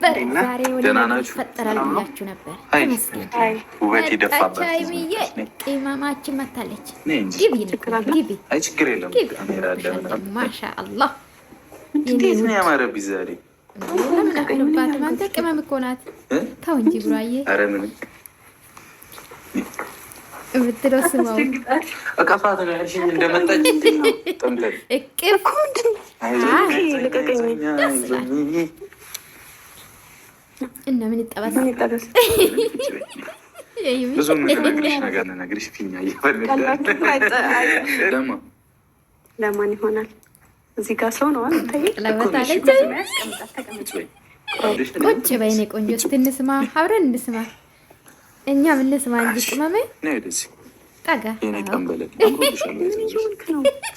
ነበር። ዛሬ ወደ ይፈጠራል ብያችሁ ነበር። ተመስገን ውበት ይደፋበት። ቻይሚዬ ቅመማችን መታለች። ግቢ ግቢ። አይ ችግር የለም። ማሻአላህ እንዴት ነው ያማረብኝ ዛሬ። ለምን አሁንባት አንተ ቅመም እኮ ናት። ተው እንጂ ብራዬ። ኧረ ምን ብትለው ስማው አቃፋት ነው ያልሽኝ እንደመጣች ጠምጠም እቅፍ እና ምን ይጠባስ ብዙ የምነግርሽ ነገር ልነግርሽ ፊኛ እየፈለገ ለማን ይሆናል? እዚህ ጋር ሰው ነው ቁጭ በይኔ ቆንጆ ስትንስማ አብረን እንስማ። እኛ ምን እንስማ እንጂ ቅመሜ ጠጋ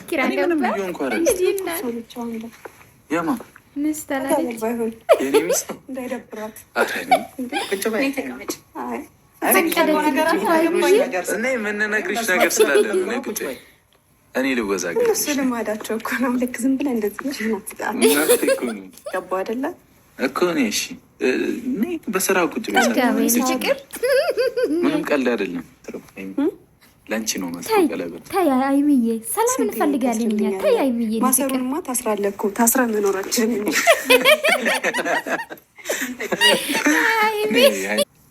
ኪራ የምንነግርሽ ነገር ስላለ እኔ ልወዛገር ልማዳቸው እኮ ነው። ልክ ዝም ብለህ እንደዚህ ገባ አይደለ እኮ እኔ እሺ በስራ ቁጭ ምንም ቀልድ አይደለም። ለአንቺ ነው ቀለበት። ተይ አይምዬ፣ ሰላም እንፈልጋለን እኛ። ተይ አይምዬ፣ ማሰሩንማ ታስራለህ እኮ ታስረን መኖራችን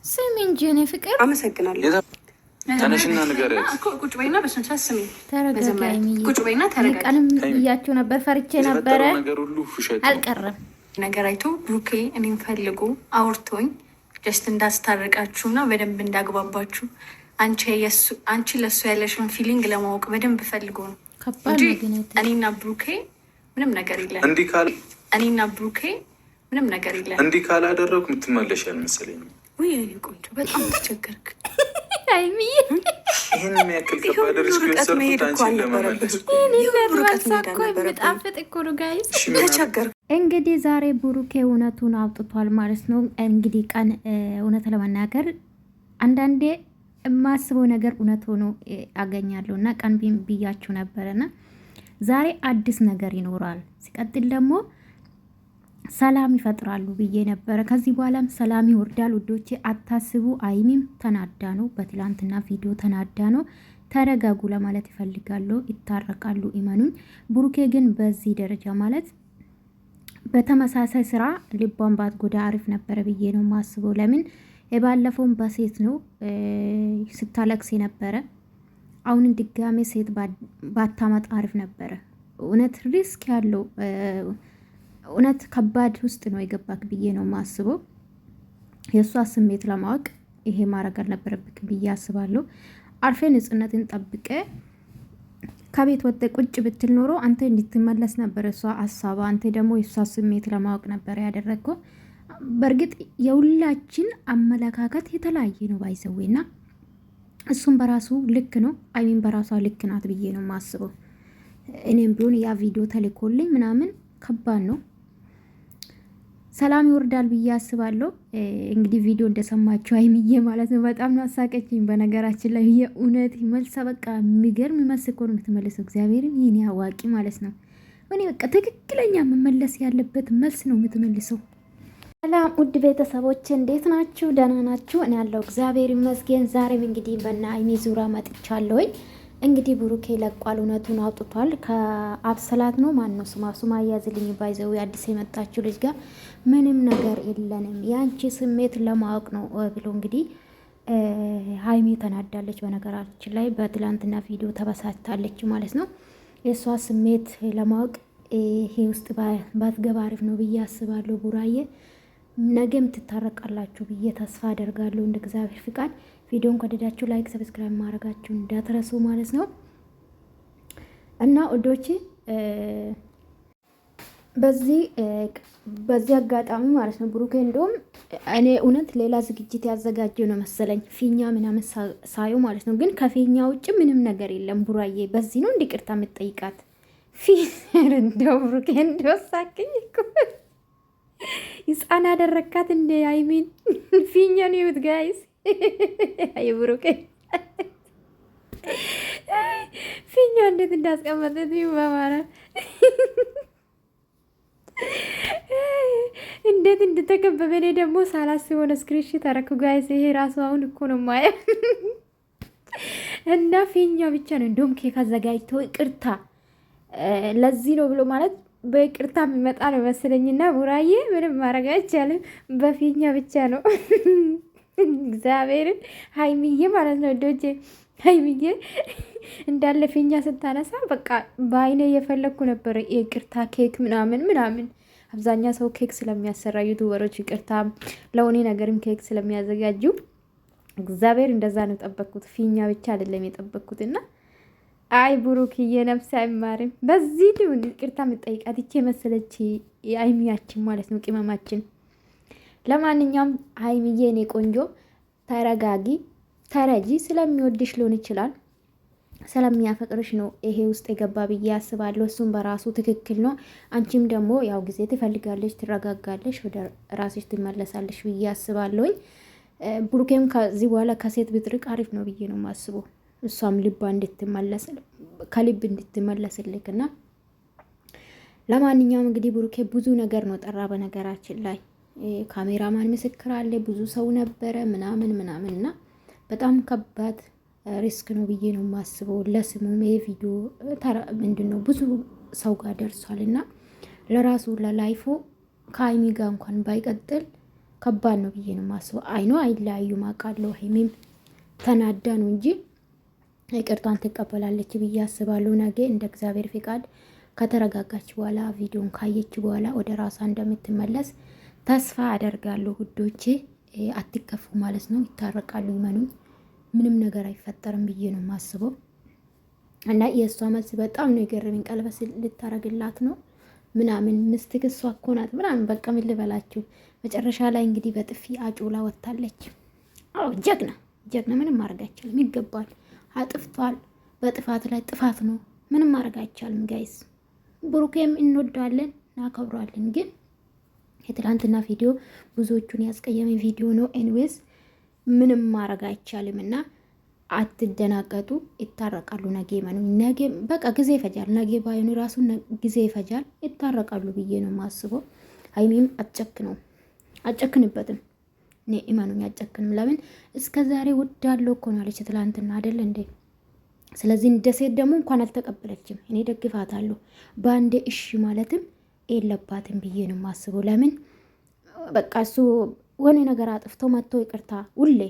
ስሚ እንጂ እኔ ፍቅር አመሰግናለሁ። ተነሽና ንገሪያት። ቁጭ በይና በስንት ስሚ ተረጋጋ አይምዬ። ቁጭ በይና ተረጋጋ። ቀንም ብያችሁ ነበር፣ ፈርቼ ነበረ። አልቀረም ነገር አይቶ ብሩኬ እኔም ፈልጎ አውርቶኝ ጀስት እንዳስታርቃችሁና በደንብ እንዳግባባችሁ አንቺ ለሱ ያለሽን ፊሊንግ ለማወቅ በደንብ ፈልጎ ነው እንጂ እኔና ብሩኬ ምንም ነገር የለን። እኔና ብሩኬ ምንም ነገር የለን። እንዲህ ካላደረጉ የምትመለሽ ያልመሰለኝ። ውይ ቆንጆ በጣም ተቸገርክ አይምዬ። ይህን የሚያክል ከባድ ርቀት መሄድ እኮ አልነበረብሽ። በጣፍጥ እኮ ነው ጋይስ። ተቸገርክ። እንግዲህ ዛሬ ብሩኬ እውነቱን አውጥቷል ማለት ነው። እንግዲህ ቀን እውነት ለመናገር አንዳንዴ የማስበው ነገር እውነት ሆኖ አገኛለሁ እና ቀን ብያችሁ ነበረና ዛሬ አዲስ ነገር ይኖራል። ሲቀጥል ደግሞ ሰላም ይፈጥራሉ ብዬ ነበረ። ከዚህ በኋላም ሰላም ይወርዳል ውዶቼ፣ አታስቡ። አይሚም ተናዳ ነው፣ በትላንትና ቪዲዮ ተናዳ ነው። ተረጋጉ ለማለት ይፈልጋሉ። ይታረቃሉ፣ ኢመኑን። ብሩኬ ግን በዚህ ደረጃ ማለት በተመሳሳይ ስራ ልቧን ባትጎዳ አሪፍ ነበረ ብዬ ነው ማስበው። ለምን የባለፈውን በሴት ነው ስታለቅስ ነበረ። አሁን ድጋሜ ሴት ባታመጣ አሪፍ ነበረ። እውነት ሪስክ ያለው እውነት ከባድ ውስጥ ነው የገባክ ብዬ ነው ማስበው። የእሷ ስሜት ለማወቅ ይሄ ማድረግ አልነበረብክ ብዬ አስባለሁ። አርፌ ንጽህነትን ጠብቀ ከቤት ወጥተ ቁጭ ብትል ኖሮ አንተ እንድትመለስ ነበር እሷ ሀሳቧ። አንተ ደግሞ የእሷ ስሜት ለማወቅ ነበር ያደረግከው። በእርግጥ የሁላችን አመለካከት የተለያየ ነው ባይዘዌና እሱም በራሱ ልክ ነው፣ አይሚን በራሷ ልክ ናት ብዬ ነው ማስበው። እኔም ቢሆን ያ ቪዲዮ ተልኮልኝ ምናምን ከባድ ነው። ሰላም ይወርዳል ብዬ አስባለሁ። እንግዲህ ቪዲዮ እንደሰማችሁ አይምዬ ማለት ነው በጣም ናሳቀችኝ። በነገራችን ላይ የእውነት መልሳ በቃ የሚገርም መልስ እኮ ነው የምትመልሰው። እግዚአብሔርን ይህን አዋቂ ማለት ነው። እኔ በቃ ትክክለኛ መመለስ ያለበት መልስ ነው የምትመልሰው። ሰላም ውድ ቤተሰቦች እንዴት ናችሁ? ደህና ናችሁ? እኔ ያለው እግዚአብሔር ይመስገን። ዛሬም እንግዲህ በእነ አይሚ ዙሪያ መጥቻለሁኝ። እንግዲህ ብሩኬ ለቋል፣ እውነቱን አውጥቷል። ከአብሰላት ነው ማን ነው ስማ ያዝልኝ ባይዘው አዲስ የመጣችው ልጅ ጋር ምንም ነገር የለንም ያንቺ ስሜት ለማወቅ ነው ብሎ እንግዲህ ሀይሚ ተናዳለች። በነገራችን ላይ በትላንትና ቪዲዮ ተበሳጭታለች ማለት ነው። የእሷ ስሜት ለማወቅ ይሄ ውስጥ ባትገባ አሪፍ ነው ብዬ አስባለሁ። ቡራዬ ነገም ትታረቃላችሁ ብዬ ተስፋ አደርጋለሁ እንደ እግዚአብሔር ፍቃድ። ቪዲዮን ከወደዳችሁ ላይክ፣ ሰብስክራይብ ማድረጋችሁን እንዳትረሱ ማለት ነው። እና ወዶቼ በዚህ አጋጣሚ ማለት ነው ብሩኬ እንደውም እኔ እውነት ሌላ ዝግጅት ያዘጋጀው ነው መሰለኝ ፊኛ ምናምን ሳዩ ማለት ነው። ግን ከፊኛ ውጭ ምንም ነገር የለም። ቡራዬ በዚህ ነው እንዲቅርታ የምትጠይቃት ፊር እንደው ብሩኬ እንደው ሳቅኝ እኮ ህፃን አደረካት እንደ አይሚን ፊኛ ነው ይውት ጋይስ አይ ብሩኬ ፊኛ እንዴት እንዳስቀመጠት በማለት እንዴት እንደተከበበ እኔ ደግሞ ሳላስበው ነው ስክሪንሾት አደረኩ ጋይስ። ይሄ ራሱ አሁን እኮ ነው ማየው እና ፊኛ ብቻ ነው እንደውም ኬክ አዘጋጅቶ ይቅርታ ለዚህ ነው ብሎ ማለት በይቅርታ የሚመጣ ነው መሰለኝና ቡራዬ ምንም ማድረግ አይቻልም። በፊኛ ብቻ ነው እግዚአብሔርን ሀይሚዬ ማለት ነው ዶጄ ሀይሚዬ እንዳለ ፊኛ ስታነሳ በቃ በአይኔ እየፈለግኩ ነበረ የይቅርታ ኬክ ምናምን ምናምን። አብዛኛ ሰው ኬክ ስለሚያሰራ ዩቱበሮች ይቅርታ ለሆኔ ነገርም ኬክ ስለሚያዘጋጁ እግዚአብሔር እንደዛ ነው የጠበቅኩት። ፊኛ ብቻ አይደለም የጠበቅኩት እና አይ ብሩክዬ ነፍስ አይማርም። በዚህ ሊሆን ይቅርታ የምጠይቃት ይቼ መሰለች አይሚያችን ማለት ነው ቅመማችን። ለማንኛውም ሀይሚዬ እኔ ቆንጆ ተረጋጊ፣ ተረጂ። ስለሚወድሽ ሊሆን ይችላል ስለሚያፈቅርሽ ነው ይሄ ውስጥ የገባ ብዬ አስባለሁ። እሱም በራሱ ትክክል ነው። አንቺም ደግሞ ያው ጊዜ ትፈልጋለሽ፣ ትረጋጋለሽ፣ ወደ ራስሽ ትመለሳለሽ ብዬ አስባለሁኝ። ብሩኬም ከዚህ በኋላ ከሴት ብትርቅ አሪፍ ነው ብዬ ነው የማስበው። እሷም ልባ እንድትመለስ ከልብ እንድትመለስልክ እና ለማንኛውም እንግዲህ ብሩኬ ብዙ ነገር ነው ጠራ። በነገራችን ላይ ካሜራማን ምስክር አለ፣ ብዙ ሰው ነበረ ምናምን ምናምን እና በጣም ከባድ ሪስክ ነው ብዬ ነው የማስበው። ለስሙም የቪዲዮ ምንድን ነው ብዙ ሰው ጋር ደርሷል እና ለራሱ ለላይፎ ከሀይሚ ጋር እንኳን ባይቀጥል ከባድ ነው ብዬ ነው የማስበው። አይኖ አይለያዩም አውቃለሁ። ሀይሚም ተናዳ ነው እንጂ ይቅርታን ትቀበላለች ብዬ አስባለሁ። ነገ እንደ እግዚአብሔር ፍቃድ ከተረጋጋች በኋላ ቪዲዮን ካየች በኋላ ወደ ራሷ እንደምትመለስ ተስፋ አደርጋለሁ። ውዶቼ አትከፉ ማለት ነው። ይታረቃሉ፣ ይመኑኝ። ምንም ነገር አይፈጠርም ብዬ ነው የማስበው እና የእሷ መልስ በጣም ነው የገረመኝ። ቀለበት ልታረግላት ነው ምናምን ምስትክ እሷ እኮ ናት ምናምን በቃ ምን ልበላችሁ። መጨረሻ ላይ እንግዲህ በጥፊ አጮላ ወጥታለች። አዎ ጀግና ጀግና፣ ምንም ማድረግ አይቻልም። ይገባል፣ አጥፍቷል። በጥፋት ላይ ጥፋት ነው። ምንም ማድረግ አይቻልም ጋይስ። ብሩኬም እንወዳለን እናከብረዋለን፣ ግን የትላንትና ቪዲዮ ብዙዎቹን ያስቀየመ ቪዲዮ ነው። ኤንዌስ ምንም ማድረግ አይቻልም እና አትደናቀጡ። ይታረቃሉ ነገ መኑ ነገ በቃ ጊዜ ይፈጃል። ነገ ባይኑ ራሱ ጊዜ ይፈጃል። ይታረቃሉ ብዬ ነው የማስበው። ሀይሚም አጨክንበትም እኔ ኢማኑኝ አጨክንም። ለምን እስከ ዛሬ ወዳለው እኮ ነው አለች ትላንትና አይደል እንዴ? ስለዚህ እንደ ሴት ደግሞ እንኳን አልተቀበለችም። እኔ ደግፋታለሁ። በአንዴ እሺ ማለትም የለባትም ብዬ ነው የማስበው። ለምን በቃ እሱ ወኔ ነገር አጥፍቶ መጥቶ ይቅርታ ሁሌ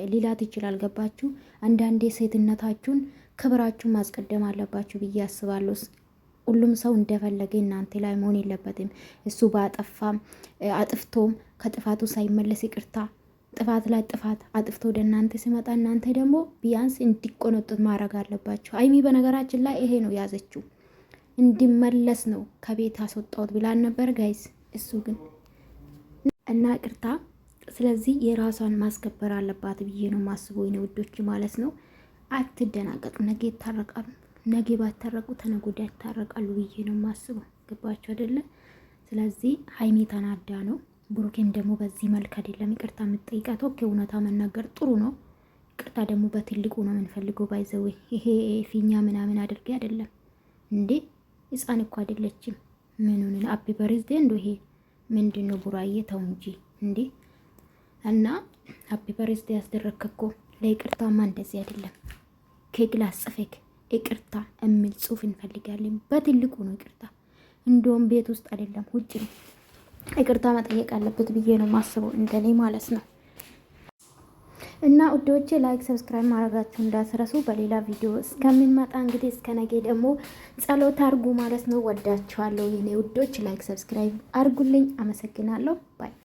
ሊላት ይችላል። ገባችሁ? አንዳንዴ ሴትነታችሁን ክብራችሁን ማስቀደም አለባችሁ ብዬ አስባለሁ። ሁሉም ሰው እንደፈለገ እናንተ ላይ መሆን የለበትም። እሱ ባጠፋም አጥፍቶም ከጥፋቱ ሳይመለስ ይቅርታ ጥፋት ላይ ጥፋት አጥፍቶ ወደ እናንተ ሲመጣ እናንተ ደግሞ ቢያንስ እንዲቆነጡት ማድረግ አለባችሁ። ሀይሚ በነገራችን ላይ ይሄ ነው ያዘችው፣ እንዲመለስ ነው ከቤት አስወጣሁት ብላን ነበር ጋይስ። እሱ ግን እና ይቅርታ ስለዚህ የራሷን ማስከበር አለባት ብዬ ነው ማስበው የኔ ውዶች ማለት ነው። አትደናቀጡ። ነገ ይታረቃሉ። ነገ ባታረቁ ተነገ ወዲያ ይታረቃሉ ብዬ ነው ማስበው። ገባችሁ አይደለ? ስለዚህ ሀይሚ ተናዳ ነው። ብሩኬም ደግሞ በዚህ መልክ አይደለም ይቅርታ የምትጠይቃት። ኦኬ እውነታ መናገር ጥሩ ነው። ይቅርታ ደግሞ በትልቁ ነው የምንፈልገው። ባይዘዌ ይሄ ፊኛ ምናምን አድርጌ አይደለም እንዴ። ህፃን እኮ አይደለችም። ምኑን አቢ በርዝዴ እንዶ ይሄ ምንድን ነው? ቡራዬ ተው እንጂ እንዴ። እና አቢ በርዝዴ ያስደረግክ እኮ ለይቅርታማ እንደዚህ አይደለም። ኬክ ላስጽፌክ ይቅርታ የሚል ጽሁፍ እንፈልጋለን። በትልቁ ነው ይቅርታ። እንደውም ቤት ውስጥ አይደለም ውጭ ነው ይቅርታ መጠየቅ አለበት ብዬ ነው ማስበው፣ እንደኔ ማለት ነው። እና ውዶቼ ላይክ ሰብስክራይብ ማድረጋችሁ እንዳትረሱ። በሌላ ቪዲዮ እስከምንመጣ እንግዲህ እስከ ነገ ደግሞ ጸሎት አርጉ ማለት ነው። ወዳችኋለሁ የኔ ውዶች። ላይክ ሰብስክራይብ አርጉልኝ። አመሰግናለሁ። ባይ